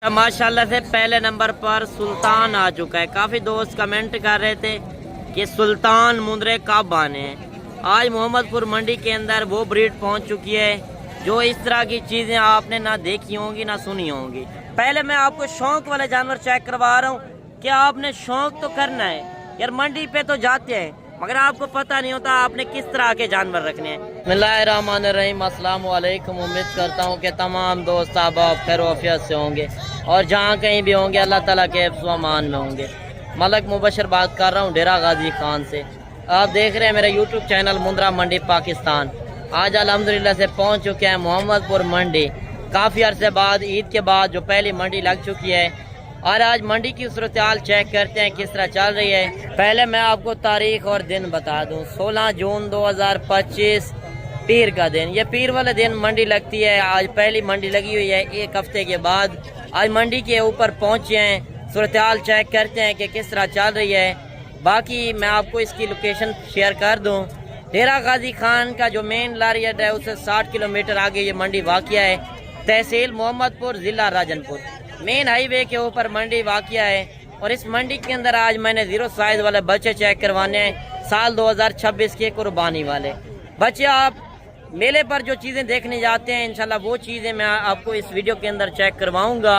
माशाल्लाह से पहले नंबर पर सुल्तान आ चुका है। काफ़ी दोस्त कमेंट कर रहे थे कि सुल्तान मुंद्रे कब आने हैं। आज मोहम्मदपुर मंडी के अंदर वो ब्रीड पहुंच चुकी है जो इस तरह की चीज़ें आपने ना देखी होंगी ना सुनी होंगी। पहले मैं आपको शौक वाले जानवर चेक करवा रहा हूँ कि आपने शौक तो करना है यार, मंडी पे तो जाते हैं मगर आपको पता नहीं होता आपने किस तरह के जानवर रखने हैं। बिस्मिल्लाहिर्रहमानिर्रहीम, अस्सलाम वालेकुम। उम्मीद करता हूँ कि तमाम दोस्त आप खैर आफियत से होंगे और जहाँ कहीं भी होंगे अल्लाह ताला के हिफ्ज़ व अमान में होंगे। मलक मुबशर बात कर रहा हूँ डेरा गाजी खान से। आप देख रहे हैं मेरा यूट्यूब चैनल मुंद्रा मंडी पाकिस्तान। आज अल्हम्दुलिल्लाह से पहुँच चुके हैं मोहम्मदपुर मंडी। काफ़ी अरसे बाद ईद के बाद जो पहली मंडी लग चुकी है और आज मंडी की सूरत हाल चेक करते हैं किस तरह चल रही है। पहले मैं आपको तारीख और दिन बता दूं, 16 जून 2025 पीर का दिन। ये पीर वाले दिन मंडी लगती है। आज पहली मंडी लगी हुई है एक हफ्ते के बाद। आज मंडी के ऊपर पहुंचे हैं, सूरत हाल चेक करते हैं कि किस तरह चल रही है। बाकी मैं आपको इसकी लोकेशन शेयर कर दूं। डेरा गाजी खान का जो मेन लारी अड्डा है उससे 60 किलोमीटर आगे ये मंडी वाक़िया है। तहसील मोहम्मदपुर, ज़िला राजनपुर, मेन हाईवे के ऊपर मंडी वाक़िया है। और इस मंडी के अंदर आज मैंने 0 साइज वाले बच्चे चेक करवाने हैं, साल 2026 के कुर्बानी वाले बच्चे। आप मेले पर जो चीज़ें देखने जाते हैं इंशाल्लाह वो चीज़ें मैं आपको इस वीडियो के अंदर चेक करवाऊंगा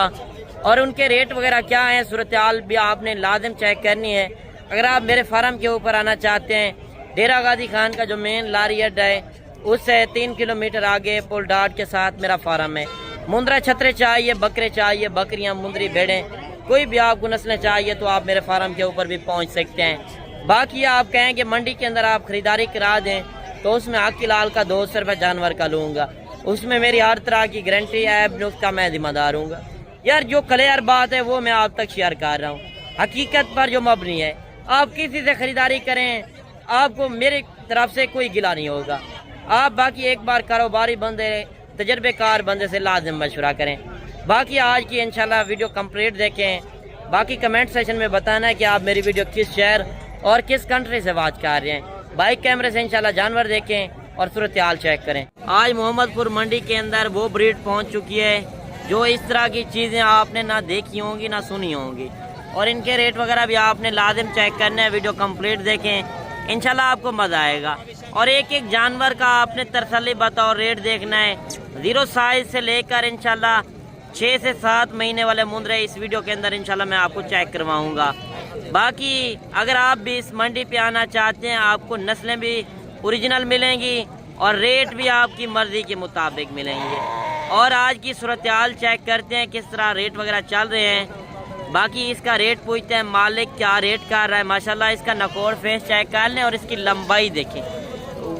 और उनके रेट वगैरह क्या हैं, सूरत हाल भी आपने लाजिम चेक करनी है। अगर आप मेरे फार्म के ऊपर आना चाहते हैं, डेरा गाजी खान का जो मेन लारी अड्डा है उससे 3 किलोमीटर आगे पुल डाट के साथ मेरा फार्म है। मुंद्रा छतरे चाहिए, बकरे चाहिए, बकरियां, मुंदरी, भेड़ें, कोई भी आपको नस्लें चाहिए तो आप मेरे फार्म के ऊपर भी पहुंच सकते हैं। बाकी आप कहें कि मंडी के अंदर आप ख़रीदारी करा दें तो उसमें आकी लाल का 200 रुपये जानवर का लूँगा। उसमें मेरी हर तरह की गारंटी ऐब नुक्स का मैं जिम्मेदार हूँ यार। जो क्लियर बात है वो मैं आप तक शेयर कर रहा हूँ, हकीकत पर जो मबनी है। आप किसी से ख़रीदारी करें, आपको मेरी तरफ से कोई गिला नहीं होगा। आप बाकी एक बार कारोबारी बंदे, तजर्बेकार बंदे से लाजिम मशवरा करें। बाकी आज की इंशाल्लाह वीडियो कंप्लीट देखें। बाकी कमेंट सेशन में बताना है कि आप मेरी वीडियो किस शहर और किस कंट्री से वाच कर रहे हैं। बाइक कैमरे से इंशाल्लाह जानवर देखें और सूरत हाल चेक करें। आज मोहम्मदपुर मंडी के अंदर वो ब्रीड पहुंच चुकी है जो इस तरह की चीज़ें आपने ना देखी होंगी ना सुनी होंगी और इनके रेट वगैरह भी आपने लाजिम चेक करना है। वीडियो कंप्लीट देखें, इंशाल्लाह आपको मज़ा आएगा। और एक एक जानवर का आपने तसल्ली बताओ रेट देखना है। 0 साइज से लेकर इंशाल्लाह 6 से 7 महीने वाले मुंद्रे इस वीडियो के अंदर इंशाल्लाह मैं आपको चेक करवाऊंगा। बाकी अगर आप भी इस मंडी पे आना चाहते हैं, आपको नस्लें भी ओरिजिनल मिलेंगी और रेट भी आपकी मर्जी के मुताबिक मिलेंगे। और आज की सूरत हाल चेक करते हैं किस तरह रेट वगैरह चल रहे हैं। बाकी इसका रेट पूछते हैं मालिक क्या रेट कर रहा है। माशाल्लाह इसका नकोर फेस चेक कर लें और इसकी लंबाई देखें,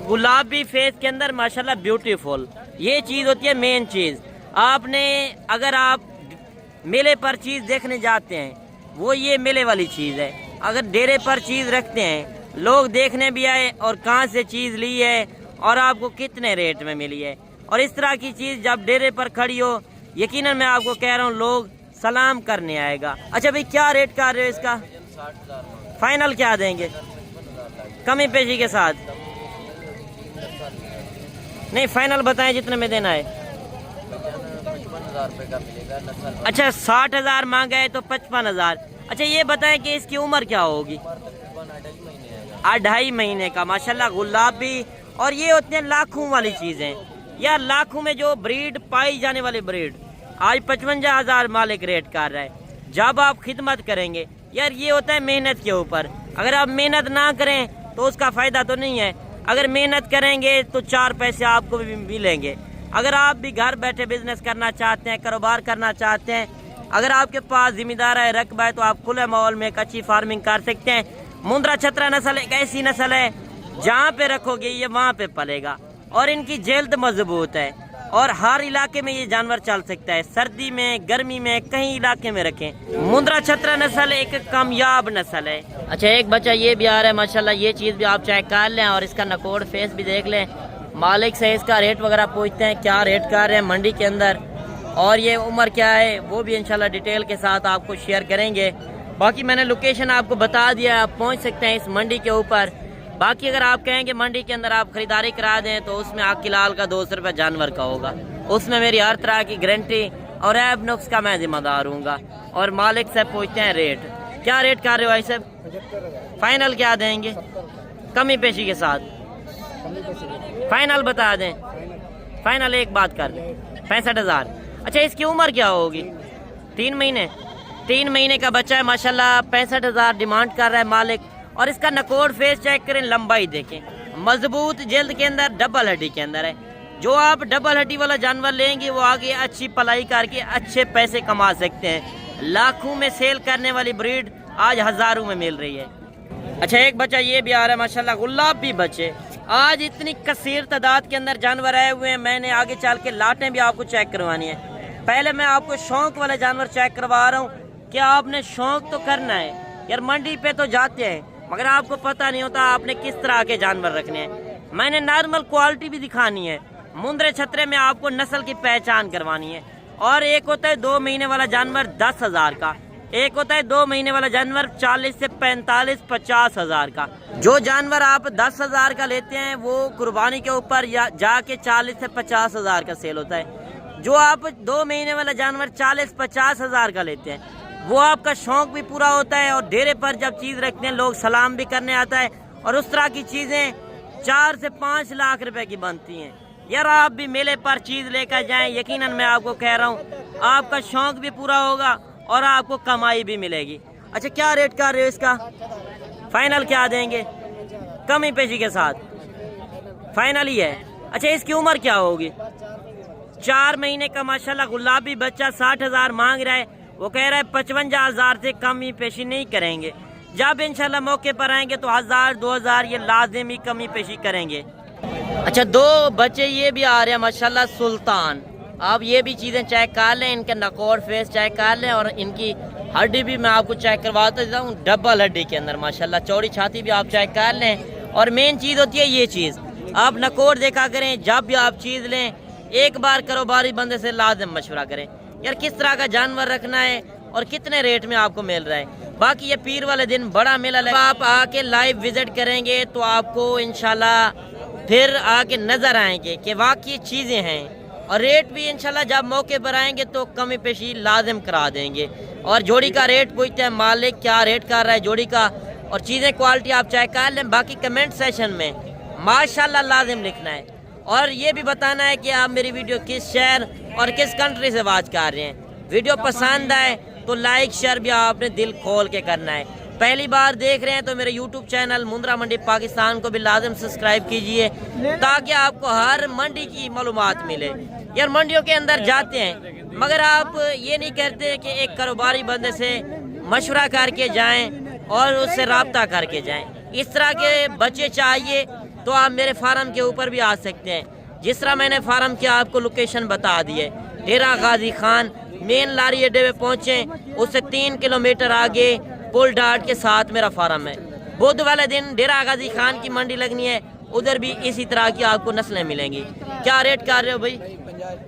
गुलाबी फेस के अंदर माशाल्लाह ब्यूटीफुल। ये चीज़ होती है मेन चीज़। आपने अगर आप मेले पर चीज़ देखने जाते हैं वो ये मेले वाली चीज़ है। अगर डेरे पर चीज़ रखते हैं लोग देखने भी आए और कहाँ से चीज़ ली है और आपको कितने रेट में मिली है। और इस तरह की चीज़ जब डेरे पर खड़ी हो यकीनन मैं आपको कह रहा हूँ लोग सलाम करने आएगा। अच्छा भाई क्या रेट कर रहे हो इसका? फाइनल क्या देंगे कमी पेशी के साथ? नहीं फाइनल बताएं जितने में देना है। 55,000 रुपये का मिलेगा। अच्छा 60,000 मांगा है तो 55,000। अच्छा ये बताएं कि इसकी उम्र क्या होगी? 2.5 महीने का। माशाल्लाह गुलाबी। और ये होते हैं लाखों वाली चीजें यार, लाखों में जो ब्रीड पाई जाने वाली ब्रीड आज 55,000 मालिक रेट कर रहा है। जब आप खिदमत करेंगे यार, ये होता है मेहनत के ऊपर। अगर आप मेहनत ना करें तो उसका फायदा तो नहीं है। अगर मेहनत करेंगे तो 4 पैसे आपको भी मिलेंगे। अगर आप भी घर बैठे बिजनेस करना चाहते हैं, कारोबार करना चाहते हैं, अगर आपके पास जिम्मेदार है, रकबा है, तो आप खुले माहौल में एक अच्छी फार्मिंग कर सकते हैं। मुंद्रा छतरा नस्ल एक ऐसी नस्ल है जहाँ पे रखोगे ये वहाँ पे पलेगा और इनकी जल्द मजबूत है और हर इलाके में ये जानवर चल सकता है। सर्दी में, गर्मी में, कहीं इलाके में रखें। मुंद्रा छतरा नस्ल एक कामयाब नस्ल है। अच्छा एक बच्चा ये भी आ रहा है माशाल्लाह, ये चीज़ भी आप चेक कर लें और इसका नकोड़ फेस भी देख लें। मालिक से इसका रेट वगैरह पूछते हैं क्या रेट कर रहे हैं मंडी के अंदर और ये उम्र क्या है वो भी इंशाल्लाह डिटेल के साथ आपको शेयर करेंगे। बाकी मैंने लोकेशन आपको बता दिया, आप पहुंच सकते हैं इस मंडी के ऊपर। बाकी अगर आप कहें कि मंडी के अंदर आप खरीदारी करा दें तो उसमें आकी लाल का 200 रुपये जानवर का होगा। उसमें मेरी हर तरह की गारंटी और ऐब नुक्स का मैं जिम्मेदार हूँगा। और मालिक से पूछते हैं रेट, क्या रेट कर रहे हो भाई साहब? फाइनल क्या देंगे? कमी पेशी के साथ फाइनल बता दें। फाइनल एक बात कर दें, 65,000। अच्छा, इसकी उम्र क्या होगी? 3 महीने। 3 महीने का बच्चा है माशाल्लाह, 65,000 डिमांड कर रहा है मालिक। और इसका नकोड़ फेस चेक करें, लंबाई देखें, मजबूत जल्द के अंदर, डबल हड्डी के अंदर है। जो आप डबल हड्डी वाला जानवर लेंगे वो आगे अच्छी पलाई करके अच्छे पैसे कमा सकते हैं। लाखों में सेल करने वाली ब्रीड आज हजारों में मिल रही है। अच्छा, एक बच्चा ये भी आ रहा है माशाल्लाह, गुलाबी बच्चे। आज इतनी कसीर तादाद के अंदर जानवर आए हुए हैं, मैंने आगे चल के लाटें भी आपको चेक करवानी है। पहले मैं आपको शौक वाले जानवर चेक करवा रहा हूँ कि आपने शौक तो करना है यार। मंडी पे तो जाते हैं मगर आपको पता नहीं होता आपने किस तरह के जानवर रखने हैं। मैंने नॉर्मल क्वालिटी भी दिखानी है, मुंदरे छतरे में आपको नस्ल की पहचान करवानी है। और एक होता है 2 महीने वाला जानवर 10,000 का, एक होता है 2 महीने वाला जानवर 40 से 45 50,000 का। जो जानवर आप 10,000 का लेते हैं वो कुर्बानी के ऊपर या जाके 40 से 50,000 का सेल होता है। जो आप 2 महीने वाला जानवर 40-50,000 का लेते हैं वो आपका शौक भी पूरा होता है। और डेरे पर जब चीज़ रखते हैं लोग सलाम भी करने आता है। और उस तरह की चीज़ें 4 से 5 लाख रुपए की बनती हैं। यार आप भी मेले पर चीज़ लेकर जाएं, यकीनन मैं आपको कह रहा हूँ आपका शौक भी पूरा होगा और आपको कमाई भी मिलेगी। अच्छा, क्या रेट कर रहे हो इसका? फाइनल क्या देंगे? कमी पेशी के साथ फाइनल ही है। अच्छा, इसकी उम्र क्या होगी? 4 महीने का माशाल्लाह गुलाबी बच्चा 60,000 मांग रहा है। वो कह रहा है 55,000 से कमी पेशी नहीं करेंगे। जब इंशाल्लाह मौके पर आएंगे तो 1,000-2,000 ये लाजिमी कमी पेशी करेंगे। अच्छा, 2 बच्चे ये भी आ रहे हैं माशाल्लाह, सुल्तान। आप ये भी चीज़ें चेक कर लें, इनके नकोड़ फेस चेक कर लें और इनकी हड्डी भी मैं आपको चेक करवाता हूँ, डबल हड्डी के अंदर माशाल्लाह। चौड़ी छाती भी आप चेक कर लें। और मेन चीज़ होती है ये चीज़, आप नकोड़ देखा करें। जब भी आप चीज़ लें एक बार कारोबारी बंदे से लाजिम मशवरा करें यार किस तरह का जानवर रखना है और कितने रेट में आपको मिल रहा है। बाकी ये पीर वाले दिन बड़ा मेला लगा, आप आके लाइव विजिट करेंगे तो आपको इंशाल्लाह फिर आके नजर आएंगे कि वाकई चीज़ें हैं। और रेट भी इंशाल्लाह जब मौके पर आएंगे तो कमी पेशी लाजिम करा देंगे। और जोड़ी का रेट पूछते हैं मालिक क्या रेट कर रहा है जोड़ी का, और चीज़ें क्वालिटी आप चेक कर लें। बाकी कमेंट सेशन में माशाल्लाह लाजिम लिखना है और ये भी बताना है कि आप मेरी वीडियो किस शहर और किस कंट्री से वाच कर रहे हैं। वीडियो पसंद आए तो लाइक शेयर भी आपने दिल खोल के करना है। पहली बार देख रहे हैं तो मेरे YouTube चैनल मुंद्रा मंडी पाकिस्तान को भी लाजिम सब्सक्राइब कीजिए ताकि आपको हर मंडी की मालूमात मिले। यार मंडियों के अंदर जाते हैं मगर आप ये नहीं करते कि एक कारोबारी बंदे से मशवरा करके जाएं और उससे रब्ता करके जाएं। इस तरह के बच्चे चाहिए तो आप मेरे फार्म के ऊपर भी आ सकते हैं। जिस तरह मैंने फार्म की आपको लोकेशन बता दी है, डेरा गाजी खान मेन लारी अड्डे पे पहुँचे, उससे 3 किलोमीटर आगे पुल डाट के साथ मेरा फार्म है। बुध वाले दिन डेरा गाजी खान की मंडी लगनी है, उधर भी इसी तरह की आपको नस्लें मिलेंगी। क्या रेट कर रहे हो भाई?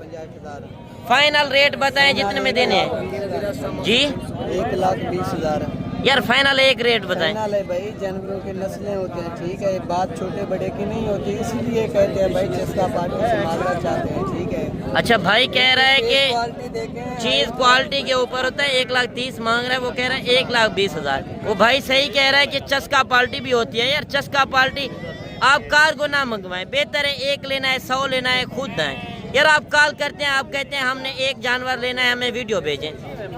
50,000 फाइनल रेट बताएं जितने में देने हैं जी। 1,20,000 यार फाइनल एक रेट बताएं। फाइनल है भाई, जानवरों के नस्लें होते हैं, ठीक है, बात छोटे बड़े की नहीं होती, इसीलिए कहते हैं भाई चस्का पार्टी से मारना चाहते हैं, ठीक है। अच्छा, भाई कह रहा है कि क्वालिटी देखें, चीज क्वालिटी के ऊपर होता है। 1,30,000 मांग रहा है, वो कह रहा है 1,20,000। वो भाई सही कह रहा है कि चस्का पार्टी भी होती है। यार चस्का पार्टी आप कार्गो ना मंगवाएं, बेहतर है 1 लेना है 100 लेना है खुद है। यार आप कॉल करते हैं, आप कहते हैं हमने 1 जानवर लेना है, हमें वीडियो भेजें।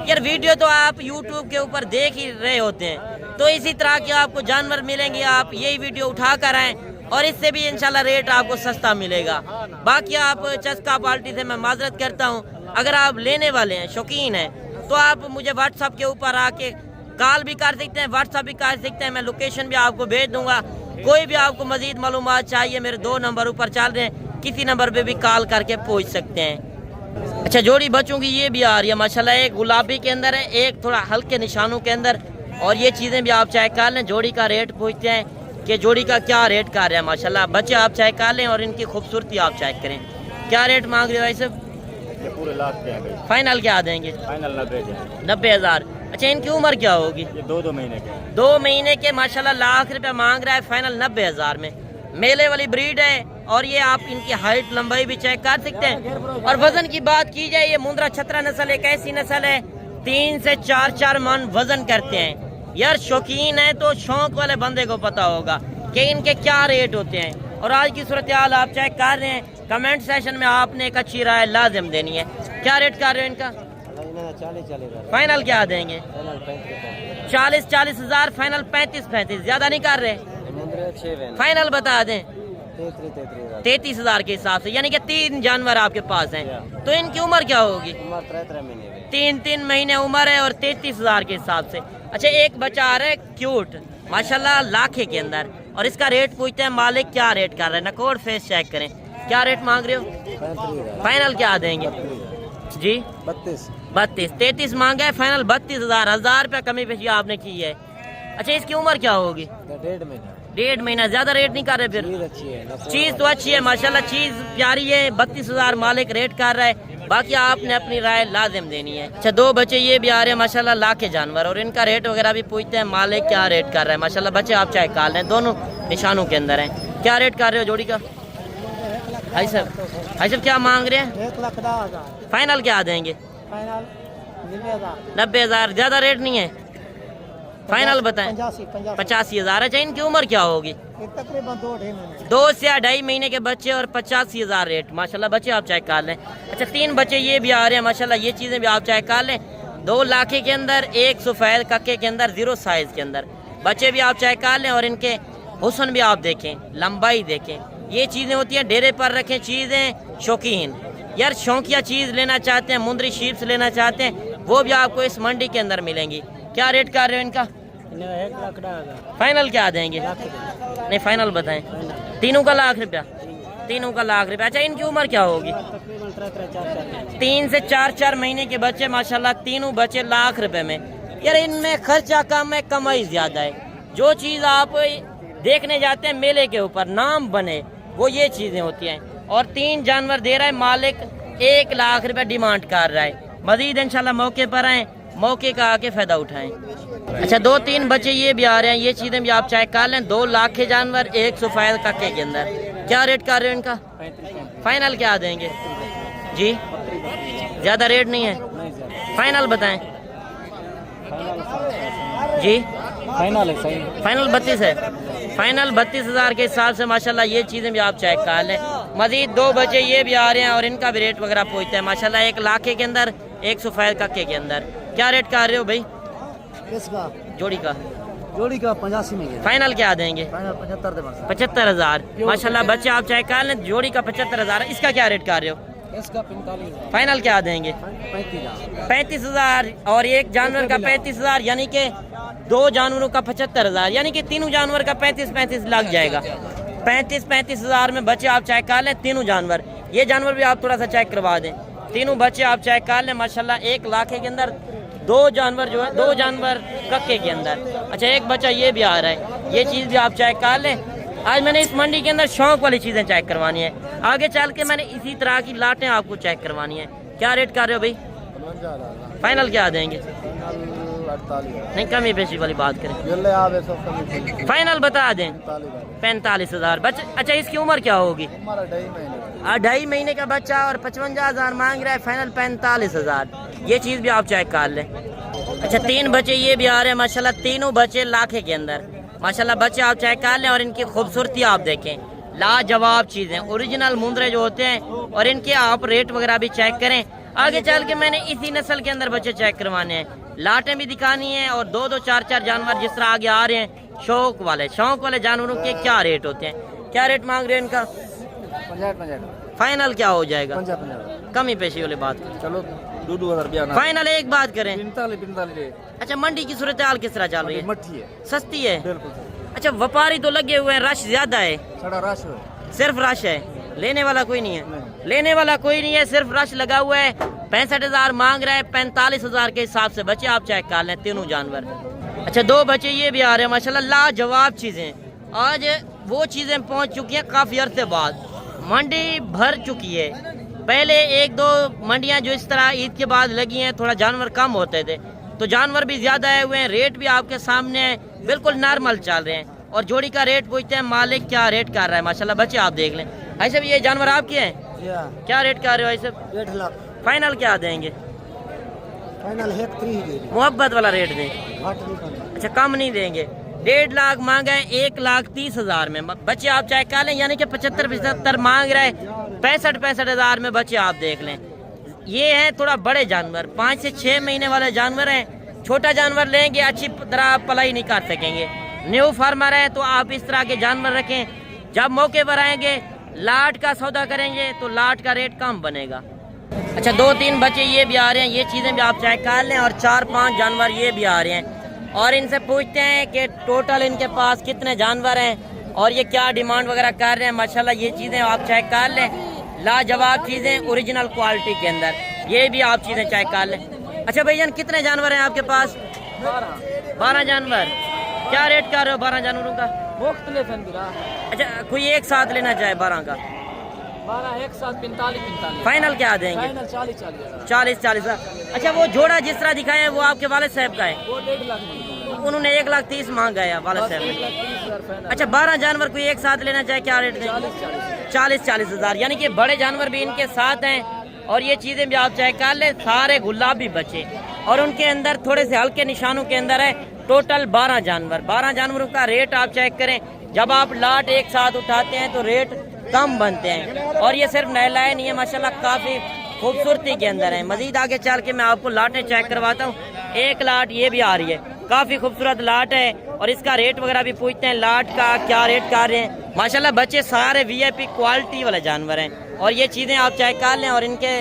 यार वीडियो तो आप YouTube के ऊपर देख ही रहे होते हैं, तो इसी तरह के आपको जानवर मिलेंगे। आप यही वीडियो उठा कर आएँ और इससे भी इंशाल्लाह रेट आपको सस्ता मिलेगा। बाकी आप चस्का पार्टी से मैं माजरत करता हूँ। अगर आप लेने वाले हैं, शौकीन हैं, तो आप मुझे व्हाट्सअप के ऊपर आके कॉल भी कर सकते हैं, व्हाट्सअप भी कर सकते हैं। मैं लोकेशन भी आपको भेज दूंगा। कोई भी आपको मजीद मालूमात चाहिए, मेरे 2 नंबर ऊपर चल रहे हैं, किसी नंबर पे भी कॉल करके पूछ सकते हैं। अच्छा, जोड़ी बच्चों की ये भी आ रही है माशाल्लाह, एक गुलाबी के अंदर है, एक थोड़ा हल्के निशानों के अंदर। और ये चीज़ें भी आप चेक कर लें। जोड़ी का रेट पूछते हैं कि जोड़ी का क्या रेट कर रहे हैं माशाल्लाह। बच्चे आप चेक कर लें और इनकी खूबसूरती आप चेक करें। क्या रेट मांग रहे हो भाई साहब? ये पूरे लाख के हैं भाई। फाइनल क्या देंगे? फाइनल 90,000। अच्छा, इनकी उम्र क्या होगी? ये 2 महीने के हैं। 2 महीने के माशाल्लाह लाख रुपए मांग रहा है, फाइनल 90,000 में। मेले वाली ब्रीड है और ये आप इनकी हाइट लंबाई भी चेक कर सकते हैं। और वजन की बात की जाए, ये मुंद्रा छतरा नस्ल एक ऐसी नस्ल है 3 से 4 मन वजन करते हैं। यार शौकीन है तो शौक वाले बंदे को पता होगा कि इनके क्या रेट होते हैं। और आज की सूरत हाल आप चेक कर रहे हैं, कमेंट सेशन में आपने एक अच्छी राय लाजिम देनी है। क्या रेट कर रहे हो इनका? 40 फाइनल क्या देंगे? 40 हजार फाइनल, 35 ज्यादा नहीं कर रहे, फाइनल बता दें 33 हजार के हिसाब से, यानी कि 3 जानवर आपके पास हैं। तो इनकी उम्र क्या होगी? 3 महीने उम्र है और 33 हजार के हिसाब से। अच्छा, एक बच्चा आ रहा है क्यूट माशाल्लाह लाखे के अंदर, और इसका रेट पूछते हैं मालिक क्या रेट कर रहे हैं। नकोड फेस चेक करें, क्या रेट मांग रहे हो? फाइनल क्या देंगे जी? 32 33 मांगा है, फाइनल 32 हजार रुपया कमी पेशी आपने की है। अच्छा, इसकी उम्र क्या होगी? 1.5 महीना। ज्यादा रेट नहीं कर रहे फिर? चीज तो अच्छी है माशाल्लाह, चीज प्यारी है। 32 हजार मालिक रेट कर रहा है, बाकी आपने अपनी राय लाजिम देनी है। अच्छा, 2 बच्चे ये भी आ रहे हैं माशाल्लाह लाखे जानवर, और इनका रेट वगैरह भी पूछते हैं मालिक क्या रेट कर रहा है। माशाल्लाह बच्चे आप चाहे काल लें, दोनों निशानों के अंदर हैं। क्या रेट कर रहे हो जोड़ी का? भाई साहब क्या मांग रहे हैं? 1,10,000 फाइनल क्या देंगे? 90 हजार। ज्यादा रेट नहीं है, फाइनल बताएं 85 हजार। अच्छा, इनकी उम्र क्या होगी? तकरीबन 2 से 2.5 महीने के बच्चे और 85 हजार रेट। माशाल्लाह बच्चे आप चेक कर लें। अच्छा, 3 बच्चे ये भी आ रहे हैं माशाल्लाह, ये चीजें भी आप चेक कर लें। 2 लाखे के अंदर, 1 सफेद कक्के के अंदर, 0 साइज के अंदर बच्चे भी आप चेक कर लें। और इनके हुस्न भी आप देखें, लंबाई देखें। ये चीजें होती हैं डेरे पर रखें चीजें। शौकीन यार शौकिया चीज लेना चाहते हैं, मुंदरी शीप्स लेना चाहते हैं, वो भी आपको इस मंडी के अंदर मिलेंगी। क्या रेट कर रहे हो इनका? 1,10,000 फाइनल क्या देंगे? नहीं, फाइनल बताएं। तीनों का लाख रुपया, तीनों का लाख रुपया। अच्छा, इनकी उम्र क्या होगी? 3 से 4 महीने के बच्चे माशाल्लाह, तीनों बच्चे लाख रुपए में। यार इनमें खर्चा कम है, कमाई ज्यादा है। जो चीज आप देखने जाते हैं मेले के ऊपर नाम बने, वो ये चीजें होती हैं। और 3 जानवर दे रहा है मालिक, 1 लाख रुपया डिमांड कर रहा है। मजीद इंशाल्लाह मौके पर आए, मौके का आके फायदा उठाएं। अच्छा, 2-3 बच्चे ये भी आ रहे हैं, ये चीजें भी आप चेक कर लें। 2 लाख के जानवर, 1 सफेद कक्के के अंदर। क्या रेट कर रहे हो इनका? फाइनल क्या देंगे जी? ज्यादा रेट नहीं है, फाइनल बताएं जी। फाइनल है, सही फाइनल 32 है, फाइनल 32 हजार के हिसाब से माशाल्लाह ये चीजें भी आप चेक कर लें। मजीद 2 बच्चे ये भी आ रहे हैं और इनका भी रेट वगैरह पूछते हैं माशाल्लाह। 1 लाख के अंदर, 1 सफेद कक्के के अंदर। क्या रेट कर रहे हो भाई इसका? जोड़ी का? जोड़ी का 85 में। फाइनल क्या देंगे? 75 हजार। माशाल्लाह बच्चे आप चेक कर लें, जोड़ी का 75 हजार। इसका क्या रेट कर रहे हो? इसका 45। फाइनल क्या देंगे? 35 हजार और एक जानवर का 35 हजार, यानी कि 2 जानवरों का 75 हजार, यानी कि तीनों जानवर का 35 लग जाएगा। 35 हजार में बच्चे आप चेक कर लें, तीनों जानवर। ये जानवर भी आप थोड़ा सा चेक करवा दें। तीनों बच्चे आप चेक कर लें माशाल्लाह, 1 लाख के अंदर 2 जानवर जो है, 2 जानवर कक्के के अंदर। अच्छा, एक बच्चा ये भी आ रहा है, ये चीज़ भी आप चेक कर लें। आज मैंने इस मंडी के अंदर शौक वाली चीज़ें चेक करवानी है, आगे चल के मैंने इसी तरह की लाटें आपको चेक करवानी है। क्या रेट कर रहे हो भाई? फाइनल क्या देंगे? नहीं, कमी पेशी वाली बात करें, फाइनल बता दें 45 हजार। बच्चा, अच्छा इसकी उम्र क्या होगी? 2.5 महीने का बच्चा और 55 हजार मांग रहा है, फाइनल 45 हजार। ये चीज़ भी आप चेक कर लें। अच्छा, 3 बच्चे ये भी आ रहे हैं माशाल्लाह, तीनों बच्चे लाखे के अंदर माशाल्लाह। बच्चे आप चेक कर लें और इनकी खूबसूरती आप देखें, लाजवाब चीज़ें, ओरिजिनल मुंदरे जो होते हैं, और इनके आप रेट वगैरह भी चेक करें। आगे चल के मैंने इसी नस्ल के अंदर बच्चे चेक करवाने हैं, लाटें भी दिखानी है, और 2-2 4-4 जानवर जिस तरह आगे आ रहे हैं। शौक वाले जानवरों के क्या रेट होते हैं? क्या रेट मांग रहे हैं इनका? 50। फाइनल क्या हो जाएगा? 50। कमी पेशी वाली बात करें, चलो 2-2 हजार। फाइनल एक बात करें। 45। अच्छा, मंडी की सूरत हाल किस तरह चल रही है? मट्ठी है, सस्ती है? बिल्कुल। अच्छा, व्यापारी तो लगे हुए हैं, रश ज्यादा है? सारा रश है, सिर्फ रश है, लेने वाला कोई नहीं है? लेने वाला कोई नहीं है, सिर्फ रश लगा हुआ है। 65 हजार मांग रहा है, 45 हजार के हिसाब से बच्चे आप चेक कर लें, तीनों जानवर। अच्छा, 2 बच्चे ये भी आ रहे हैं माशाल्लाह, लाजवाब चीजें। आज वो चीजें पहुंच चुकी हैं काफी अरसे बाद, मंडी भर चुकी है। पहले 1-2 मंडियां जो इस तरह ईद के बाद लगी हैं, थोड़ा जानवर कम होते थे, तो जानवर भी ज्यादा आए हुए हैं, रेट भी आपके सामने है, बिल्कुल नॉर्मल चल रहे हैं। और जोड़ी का रेट पूछते हैं मालिक क्या रेट कर रहा है माशाल्लाह। बच्चे आप देख लें, भाई साहब ये जानवर आपके हैं, क्या रेट कर रहे हो भाई साहब? 1.5 लाख फाइनल क्या देंगे? फाइनल 1.3 मोहब्बत वाला रेट दें, घाट नहीं करना। अच्छा कम नहीं देंगे। 1.5 लाख मांगा है, 1,30,000 में बच्चे आप चेक कर लें, यानी कि 75-75 मांग रहे हैं, 65-65 में बच्चे आप देख लें। ये है थोड़ा बड़े जानवर, 5 से 6 महीने वाले जानवर हैं। छोटा जानवर लेंगे अच्छी तरह पलाई नहीं कर सकेंगे। न्यू फार्मर है तो आप इस तरह के जानवर रखें, जब मौके पर आएंगे लाट का सौदा करेंगे तो लाट का रेट कम बनेगा। अच्छा 2-3 बच्चे ये भी आ रहे हैं, ये चीज़ें भी आप चेक कर लें, और 4-5 जानवर ये भी आ रहे हैं। और इनसे पूछते हैं कि टोटल इनके पास कितने जानवर हैं और ये क्या डिमांड वगैरह कर रहे हैं। माशाल्लाह ये चीज़ें आप चेक कर लें, लाजवाब चीज़ें ओरिजिनल क्वालिटी के अंदर, ये भी आप चीज़ें चेक कर लें। अच्छा भैया कितने जानवर हैं आपके पास? 12 जानवर। क्या रेट कर रहे हो 12 जानवरों का? अच्छा कोई एक साथ लेना चाहे 12 का? 12 एक साथ 45-45। फाइनल क्या देंगे? 40-40। अच्छा वो जोड़ा जिस तरह दिखाया है वो आपके वालिद साहब का है? वो 1.5 लाख उन्होंने 1,30,000 मांगा है वालिद साहब ने। अच्छा 12 जानवर कोई एक साथ लेना चाहे क्या रेट देंगे? 40-40 हज़ार, यानी कि बड़े जानवर भी इनके साथ हैं। और ये चीज़ें भी आप चेक कर लें, सारे गुलाबी बच्चे और उनके अंदर थोड़े से हल्के निशानों के अंदर है। टोटल 12 जानवर, 12 जानवरों का रेट आप चेक करें। जब आप लाट एक साथ उठाते हैं तो रेट कम बनते हैं। और ये सिर्फ नहलाए नहीं है, माशाल्लाह काफ़ी खूबसूरती के अंदर है। मजीद आगे चल के मैं आपको लाटें चेक करवाता हूँ। एक लाट ये भी आ रही है, काफ़ी खूबसूरत लाट है, और इसका रेट वगैरह भी पूछते हैं लाट का क्या रेट कर रहे हैं। माशाल्लाह बच्चे सारे VIP क्वालिटी वाले जानवर हैं, और ये चीज़ें आप चेक कर लें, और इनके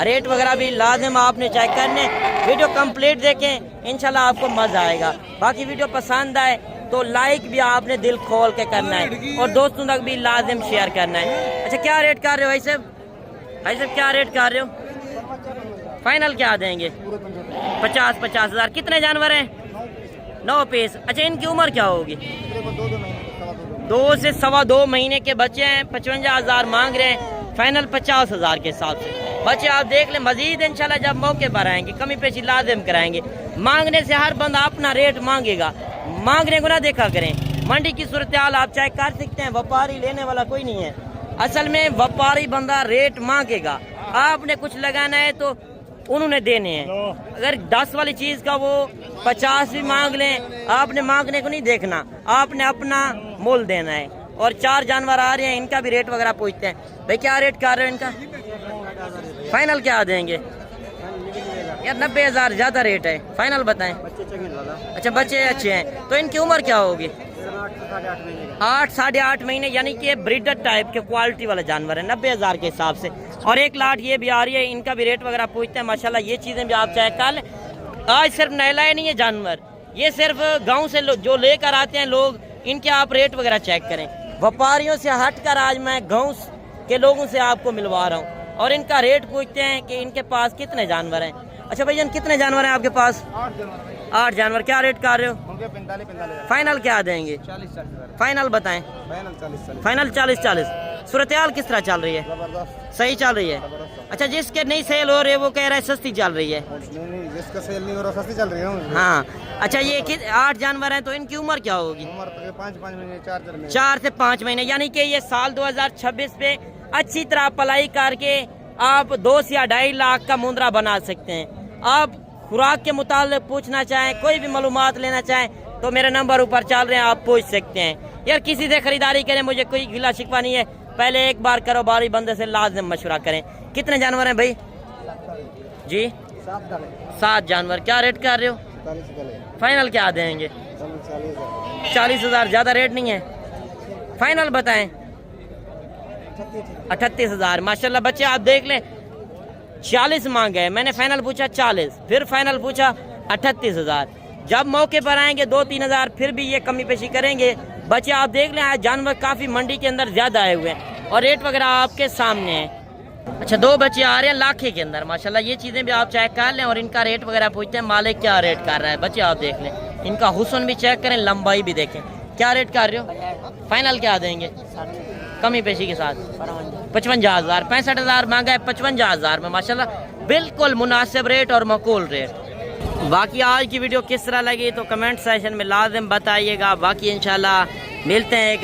रेट वगैरह भी लाजिम आपने चेक करने। वीडियो कंप्लीट देखें, इंशाल्लाह आपको मज़ा आएगा। बाकी वीडियो पसंद आए तो लाइक भी आपने दिल खोल के करना है, और दोस्तों तक भी लाजिम शेयर करना है। अच्छा क्या रेट कर रहे हो भाई साहब? भाई साहब क्या रेट कर रहे हो? फाइनल क्या देंगे? 50-50 हज़ार। कितने जानवर हैं? 9 पीस। अच्छा इनकी उम्र क्या होगी? 2 से 2.25 महीने के बच्चे हैं। 55 हज़ार मांग रहे हैं, फाइनल 50 हज़ार के हिसाब से। बच्चे आप देख लें, मजीद इंशाल्लाह जब मौके पर आएंगे कमी पेशी लाजिम कराएंगे। मांगने से हर बंदा अपना रेट मांगेगा, मांगने को ना देखा करें। मंडी की सूरत हाल आप चेक कर सकते हैं, व्यापारी लेने वाला कोई नहीं है। असल में व्यापारी बंदा रेट मांगेगा, आपने कुछ लगाना है तो उन्होंने देने हैं। अगर 10 वाली चीज़ का वो 50 भी मांग लें, आपने मांगने को नहीं देखना, आपने अपना मोल देना है। और 4 जानवर आ रहे हैं, इनका भी रेट वगैरह पूछते हैं। भाई क्या रेट कर रहे हो इनका? फाइनल क्या देंगे यार? 90 हज़ार ज़्यादा रेट है, फाइनल बताएं। अच्छा बच्चे अच्छे हैं, तो इनकी उम्र क्या होगी? 8 साढ़े 8 महीने, यानी कि ब्रीडर टाइप के क्वालिटी वाला जानवर है 90 हज़ार के हिसाब से। और एक लाट ये भी आ रही है, इनका भी रेट वगैरह पूछते हैं। माशाल्लाह ये चीज़ें भी आप चेक कर लें। आज सिर्फ नहलाए नहीं है जानवर, ये सिर्फ गाँव से जो लेकर आते हैं लोग, इनके आप रेट वगैरह चेक करें। व्यापारियों से हट कर आज मैं गाँव के लोगों से आपको मिलवा रहा हूँ, और इनका रेट पूछते हैं कि इनके पास कितने जानवर हैं। अच्छा भैया कितने जानवर हैं आपके पास? 8 जानवर। क्या रेट कर रहे हो? 45-45। फाइनल क्या देंगे? 40-40। फाइनल बताएं। फाइनल 40-40। सूरत हाल किस तरह चल रही है? सही चल रही है। अच्छा जिसके नहीं सेल हो रहे वो कह रहा है सस्ती चल रही है। जिसका सेल नहीं हो रहा सस्ती चल रही है। हाँ अच्छा ये 8 जानवर हैं, तो इनकी उम्र क्या होगी? उम्र 5 महीने 4 से 5 महीने, यानी कि ये साल 2026 पे अच्छी तरह पलाई करके आप 2 से 2.5 लाख का मुंद्रा बना सकते हैं। आप खुराक के मुताबिक पूछना चाहें, कोई भी मालूमात लेना चाहें तो मेरे नंबर ऊपर चल रहे हैं, आप पूछ सकते हैं। यार किसी से खरीदारी करें, मुझे कोई गिला शिकवा नहीं है, पहले एक बार कारोबारी बंदे से लाजिम मशवरा करें। कितने जानवर हैं भाई जी? 7 जानवर। क्या रेट कर रहे हो? फाइनल क्या देंगे? 40 हज़ार। ज़्यादा रेट नहीं है, फाइनल बताएं। 38 हज़ार। माशाल्लाह बच्चे आप देख लें, 40 मांगे हैं, मैंने फाइनल पूछा 40, फिर फाइनल पूछा 38 हज़ार। जब मौके पर आएंगे 2-3 हज़ार फिर भी ये कमी पेशी करेंगे। बच्चे आप देख लें, आज जानवर काफ़ी मंडी के अंदर ज़्यादा आए हुए हैं, और रेट वगैरह आपके सामने है। अच्छा 2 बच्चे आ रहे हैं लाखे के अंदर, माशाल्लाह ये चीज़ें भी आप चेक कर लें, और इनका रेट वगैरह पूछते हैं मालिक क्या रेट कर रहा है। बच्चे आप देख लें, इनका हुस्न भी चेक करें, लंबाई भी देखें। क्या रेट कर रहे हो? फाइनल क्या देंगे कमी पेशी के साथ? 55 हज़ार। 65 हज़ार मांगा है, 55 हज़ार में माशाल्लाह बिल्कुल मुनासिब रेट और मकूल रेट। बाकी आज की वीडियो किस तरह लगी तो कमेंट सेक्शन में लाजिम बताइएगा। बाकी इंशाल्लाह मिलते हैं एक